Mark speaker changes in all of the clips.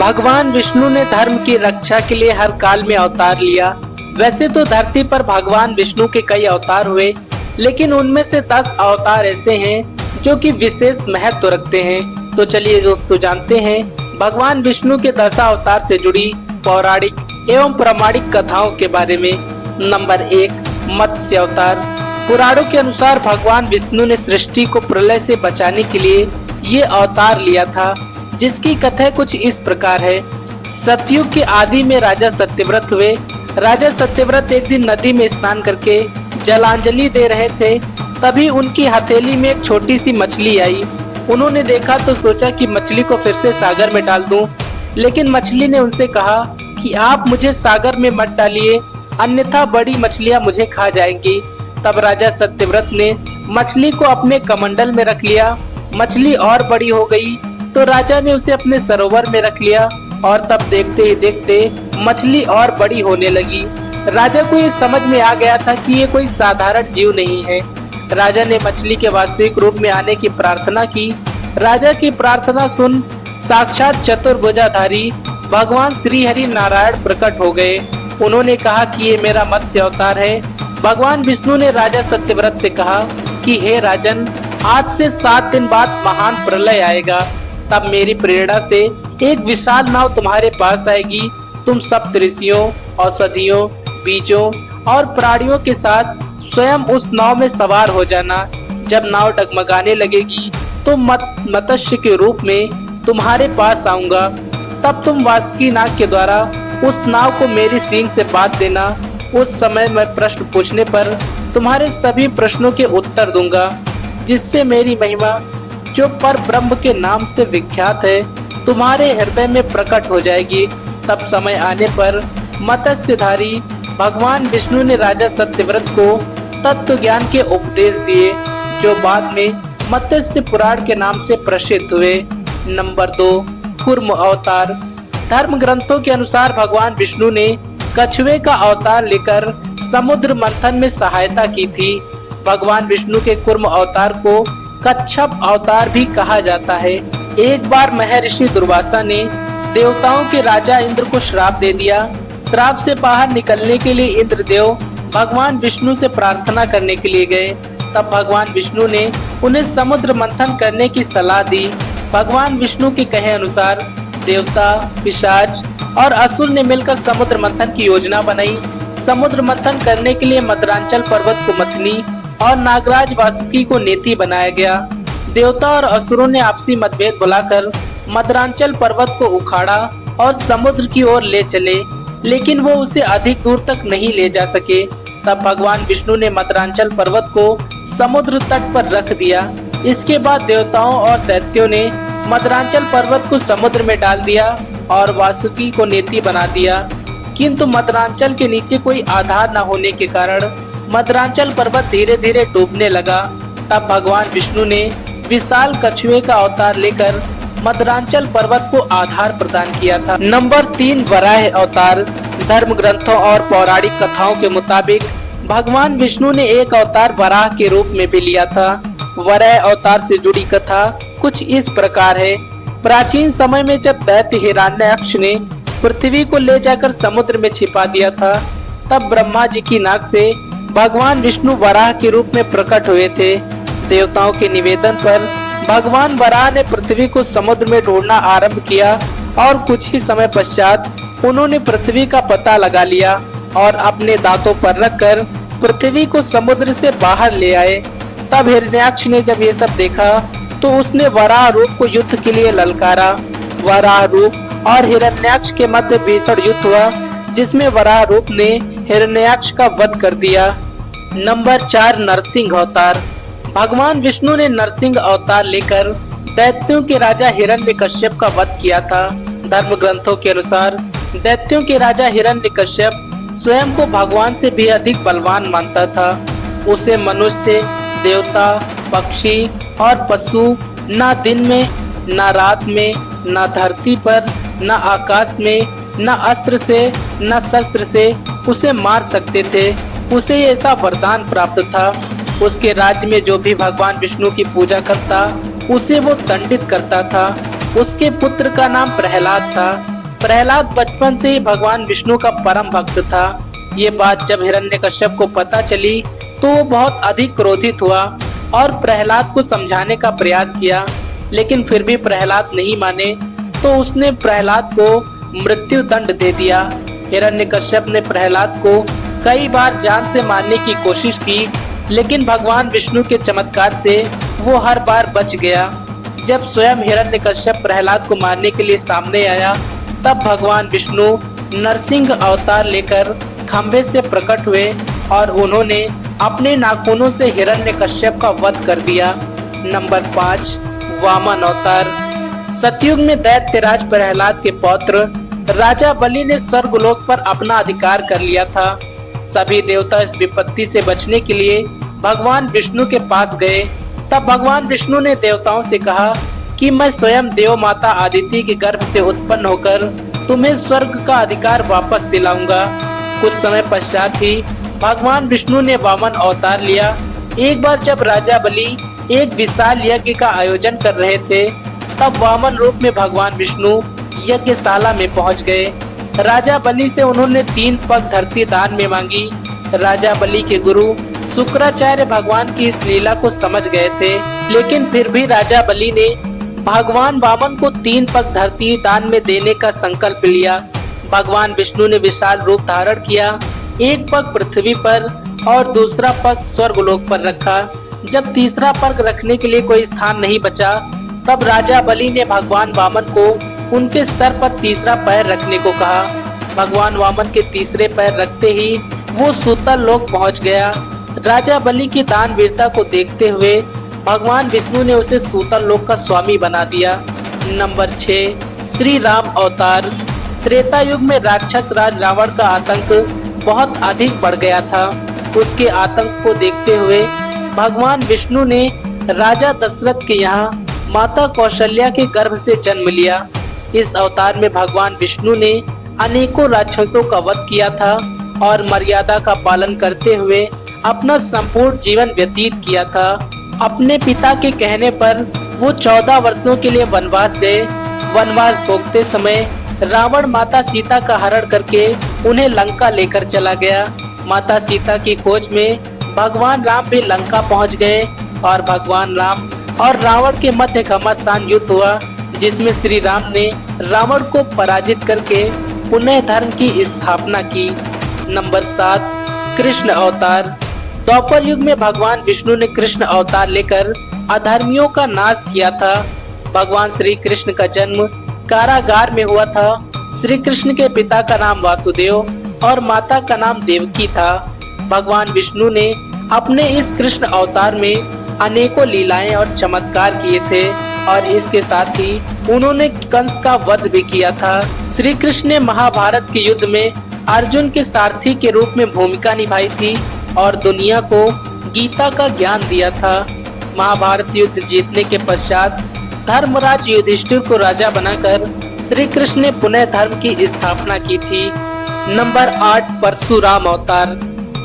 Speaker 1: भगवान विष्णु ने धर्म की रक्षा के लिए हर काल में अवतार लिया। वैसे तो धरती पर भगवान विष्णु के कई अवतार हुए, लेकिन उनमें से 10 अवतार ऐसे हैं जो कि विशेष महत्व रखते हैं। तो चलिए दोस्तों जानते हैं भगवान विष्णु के 10 अवतार से जुड़ी पौराणिक एवं प्रामाणिक कथाओं के बारे में। नंबर 1, मत्स्य अवतार। पुराणों के अनुसार भगवान विष्णु ने सृष्टि को प्रलय से बचाने के लिए ये अवतार लिया था, जिसकी कथा कुछ इस प्रकार है। सतयुग के आदि में राजा सत्यव्रत हुए। राजा सत्यव्रत एक दिन नदी में स्नान करके जलांजलि दे रहे थे, तभी उनकी हथेली में एक छोटी सी मछली आई। उन्होंने देखा तो सोचा कि मछली को फिर से सागर में डाल दूं, लेकिन मछली ने उनसे कहा कि आप मुझे सागर में मत डालिए, अन्यथा बड़ी मछलियां मुझे खा जाएंगी। तब राजा सत्यव्रत ने मछली को अपने कमंडल में रख लिया। मछली और बड़ी हो गई तो राजा ने उसे अपने सरोवर में रख लिया और तब देखते ही देखते मछली और बड़ी होने लगी। राजा को ये समझ में आ गया था कि ये कोई साधारण जीव नहीं है। राजा ने मछली के वास्तविक रूप में आने की प्रार्थना की। राजा की प्रार्थना सुन साक्षात चतुर्भुजाधारी भगवान श्री हरि नारायण प्रकट हो गए। उन्होंने कहा कि ये मेरा मत्स्य अवतार है। भगवान विष्णु ने राजा सत्यव्रत से कहा कि हे राजन, आज से 7 दिन बाद महान प्रलय आएगा। तब मेरी प्रेरणा से एक विशाल नाव तुम्हारे पास आएगी। तुम सप्त ऋषियों, औषधियों, बीजों और प्राणियों के साथ स्वयं उस नाव में सवार हो जाना। जब नाव डगमगाने लगेगी तो मत्स्य के रूप में तुम्हारे पास आऊंगा। तब तुम वासुकी नाग के द्वारा उस नाव को मेरी सींग से बांध देना। उस समय मैं प्रश्न पूछने पर तुम्हारे सभी प्रश्नों के उत्तर दूंगा, जिससे मेरी महिमा जो पर ब्रह्म के नाम से विख्यात है तुम्हारे हृदय में प्रकट हो जाएगी। तब समय आने पर मत्स्यधारी भगवान विष्णु ने राजा सत्यव्रत को तत्व ज्ञान के उपदेश दिए, जो बाद में मत्स्य पुराण के नाम से प्रसिद्ध हुए। नंबर 2, कूर्म अवतार। धर्म ग्रंथों के अनुसार भगवान विष्णु ने कछुए का अवतार लेकर समुद्र मंथन में सहायता की थी। भगवान विष्णु के कूर्म अवतार को कच्छप अवतार भी कहा जाता है। एक बार महर्षि दुर्वासा ने देवताओं के राजा इंद्र को श्राप दे दिया। श्राप से बाहर निकलने के लिए इंद्रदेव भगवान विष्णु से प्रार्थना करने के लिए गए। तब भगवान विष्णु ने उन्हें समुद्र मंथन करने की सलाह दी। भगवान विष्णु के कहे अनुसार देवता, पिशाच और असुर ने मिलकर समुद्र मंथन की योजना बनाई। समुद्र मंथन करने के लिए मद्रांचल पर्वत को मथनी और नागराज वासुकी को नेति बनाया गया। देवता और असुरों ने आपसी मतभेद बुलाकर मद्रांचल पर्वत को उखाड़ा और समुद्र की ओर ले चले, लेकिन वो उसे अधिक दूर तक नहीं ले जा सके। तब भगवान विष्णु ने मद्रांचल पर्वत को समुद्र तट पर रख दिया। इसके बाद देवताओं और दैत्यों ने मद्रांचल पर्वत को समुद्र में डाल दिया और वासुकी को नेति बना दिया। किंतु मद्रांचल के नीचे कोई आधार न होने के कारण मद्रांचल पर्वत धीरे धीरे डूबने लगा। तब भगवान विष्णु ने विशाल कछुए का अवतार लेकर मद्रांचल पर्वत को आधार प्रदान किया था। नंबर 3, वराह अवतार। धर्म ग्रंथों और पौराणिक कथाओं के मुताबिक भगवान विष्णु ने एक अवतार वराह के रूप में भी लिया था। वराह अवतार से जुड़ी कथा कुछ इस प्रकार है। प्राचीन समय में जब दैत्य हिरण्याक्ष ने पृथ्वी को ले जाकर समुद्र में छिपा दिया था, तब ब्रह्मा जी की नाक से भगवान विष्णु वराह के रूप में प्रकट हुए थे। देवताओं के निवेदन पर भगवान वराह ने पृथ्वी को समुद्र में ढूंढना आरंभ किया और कुछ ही समय पश्चात उन्होंने पृथ्वी का पता लगा लिया और अपने दांतों पर रखकर पृथ्वी को समुद्र से बाहर ले आए। तब हिरण्याक्ष ने जब ये सब देखा तो उसने वराह रूप को युद्ध के लिए ललकारा। वराह रूप और हिरण्याक्ष के मध्य भीषण युद्ध हुआ, जिसमें वराह रूप ने हिरण्याक्ष का वध कर दिया। नंबर 4, नरसिंह अवतार। भगवान विष्णु ने नरसिंह अवतार लेकर दैत्यों के राजा हिरण्यकश्यप का वध किया था। धर्म ग्रंथों के अनुसार दैत्यों के राजा हिरण्यकश्यप स्वयं को भगवान से भी अधिक बलवान मानता था। उसे मनुष्य, देवता, पक्षी और पशु न दिन में, न रात में, न धरती पर, न आकाश में, न अस्त्र से, न शस्त्र से उसे मार सकते थे। उसे ऐसा वरदान प्राप्त था। उसके राज्य में जो भी भगवान विष्णु की पूजा करता, उसे वो दंडित करता था। उसके पुत्र का नाम प्रहलाद था। प्रहलाद बचपन से ही भगवान विष्णु का परम भक्त था। ये बात जब हिरण्यकश्यप को पता चली तो वो बहुत अधिक क्रोधित हुआ और प्रहलाद को समझाने का प्रयास किया, लेकिन फिर भी प्रहलाद नहीं माने तो उसने प्रहलाद को मृत्यु दंड दे दिया। हिरण्यकश्यप ने प्रहलाद को कई बार जान से मारने की कोशिश की, लेकिन भगवान विष्णु के चमत्कार से वो हर बार बच गया। जब स्वयं हिरण्यकश्यप प्रहलाद को मारने के लिए सामने आया, तब भगवान विष्णु नरसिंह अवतार लेकर खंभे से प्रकट हुए और उन्होंने अपने नाखूनों से हिरण्यकश्यप का वध कर दिया। नंबर 5, वामन अवतार। सतयुग में दैत्यराज प्रहलाद के पौत्र राजा बलि ने स्वर्गलोक पर अपना अधिकार कर लिया था। सभी देवता इस विपत्ति से बचने के लिए भगवान विष्णु के पास गए। तब भगवान विष्णु ने देवताओं से कहा कि मैं स्वयं देव माता आदिति के गर्भ से उत्पन्न होकर तुम्हें स्वर्ग का अधिकार वापस दिलाऊंगा। कुछ समय पश्चात ही भगवान विष्णु ने वामन अवतार लिया। एक बार जब राजा बलि एक विशाल यज्ञ का आयोजन कर रहे थे, तब वामन रूप में भगवान विष्णु यज्ञशाला में पहुंच गए। राजा बलि से उन्होंने 3 पग धरती दान में मांगी। राजा बलि के गुरु शुक्राचार्य भगवान की इस लीला को समझ गए थे, लेकिन फिर भी राजा बलि ने भगवान वामन को 3 पग धरती दान में देने का संकल्प लिया। भगवान विष्णु ने विशाल रूप धारण किया, एक पग पृथ्वी पर और दूसरा पग स्वर्गलोक पर रखा। जब तीसरा पग रखने के लिए कोई स्थान नहीं बचा, तब राजा बलि ने भगवान वामन को उनके सर पर तीसरा पैर रखने को कहा। भगवान वामन के तीसरे पैर रखते ही वो सूतल लोक पहुंच गया। राजा बलि की दान वीरता को देखते हुए भगवान विष्णु ने उसे सूतल लोक का स्वामी बना दिया। नंबर 6, श्री राम अवतार। त्रेता युग में राक्षस राज रावण का आतंक बहुत अधिक बढ़ गया था। उसके आतंक को देखते हुए भगवान विष्णु ने राजा दशरथ के यहाँ माता कौशल्या के गर्भ से जन्म लिया। इस अवतार में भगवान विष्णु ने अनेकों राक्षसों का वध किया था और मर्यादा का पालन करते हुए अपना संपूर्ण जीवन व्यतीत किया था। अपने पिता के कहने पर वो 14 वर्षों के लिए वनवास गए। वनवास भोगते समय रावण माता सीता का हरण करके उन्हें लंका लेकर चला गया। माता सीता की खोज में भगवान राम भी लंका पहुंच गए और भगवान राम और रावण के मध्य घमासान युद्ध हुआ, जिसमें श्री राम ने रावण को पराजित करके पुनः धर्म की स्थापना की। नंबर 7, कृष्ण अवतार। द्वापर युग में भगवान विष्णु ने कृष्ण अवतार लेकर अधर्मियों का नाश किया था। भगवान श्री कृष्ण का जन्म कारागार में हुआ था। श्री कृष्ण के पिता का नाम वासुदेव और माता का नाम देवकी था। भगवान विष्णु ने अपने इस कृष्ण अवतार में अनेकों लीलाएं और चमत्कार किए थे और इसके साथ ही उन्होंने कंस का वध भी किया था। श्री कृष्ण ने महाभारत के युद्ध में अर्जुन के सारथी के रूप में भूमिका निभाई थी और दुनिया को गीता का ज्ञान दिया था। महाभारत युद्ध जीतने के पश्चात धर्मराज युधिष्ठिर को राजा बनाकर श्री कृष्ण ने पुनः धर्म की स्थापना की थी। नंबर 8, परशुराम अवतार।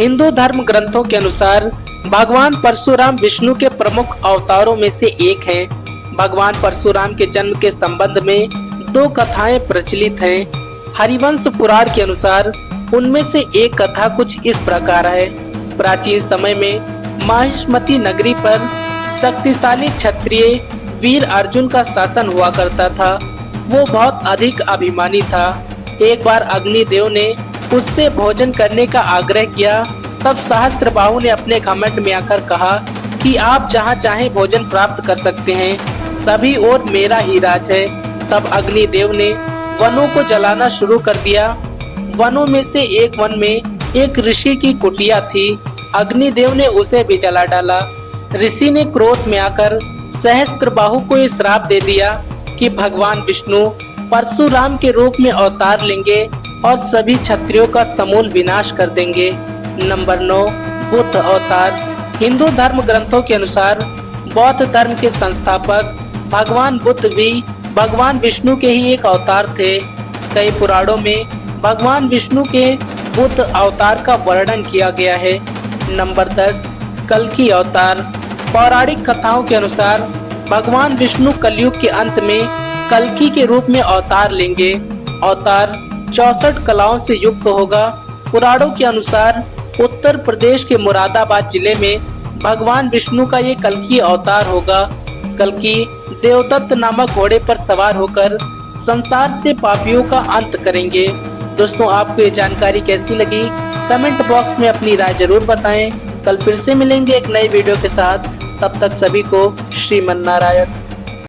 Speaker 1: हिंदू धर्म ग्रंथों के अनुसार भगवान परशुराम विष्णु के प्रमुख अवतारों में से एक हैं। भगवान परशुराम के जन्म के संबंध में 2 कथाएं प्रचलित हैं। हरिवंश पुराण के अनुसार उनमें से एक कथा कुछ इस प्रकार है। प्राचीन समय में माहिष्मती नगरी पर शक्तिशाली क्षत्रिय वीर अर्जुन का शासन हुआ करता था। वो बहुत अधिक अभिमानी था। एक बार अग्निदेव ने उससे भोजन करने का आग्रह किया। तब सहस्त्रबाहु ने अपने घमंड में आकर कहा कि आप जहाँ चाहे भोजन प्राप्त कर सकते हैं, सभी ओर मेरा ही राज है। तब अग्निदेव ने वनों को जलाना शुरू कर दिया। वनों में से एक वन में एक ऋषि की कुटिया थी। अग्निदेव ने उसे भी जला डाला। ऋषि ने क्रोध में आकर सहस्त्रबाहु को ये श्राप दे दिया कि भगवान विष्णु परशुराम के रूप में अवतार लेंगे और सभी क्षत्रियों का समूल विनाश कर देंगे। नंबर 9, बुद्ध अवतार। हिंदू धर्म ग्रंथों के अनुसार बौद्ध धर्म के संस्थापक भगवान बुद्ध भी भगवान विष्णु के ही एक अवतार थे। कई पुराणों में भगवान विष्णु के बुद्ध अवतार का वर्णन किया गया है। नंबर 10, कल्कि अवतार। पौराणिक कथाओं के अनुसार भगवान विष्णु कलयुग के अंत में कल्कि के रूप में अवतार लेंगे अवतार 64 कलाओं से युक्त होगा। पुराणों के अनुसार उत्तर प्रदेश के मुरादाबाद जिले में भगवान विष्णु का ये कल्कि अवतार होगा। कल्कि देवदत्त नामक घोड़े पर सवार होकर संसार से पापियों का अंत करेंगे। दोस्तों, आपको ये जानकारी कैसी लगी कमेंट बॉक्स में अपनी राय जरूर बताएं। कल फिर से मिलेंगे एक नई वीडियो के साथ। तब तक सभी को श्रीमन नारायण।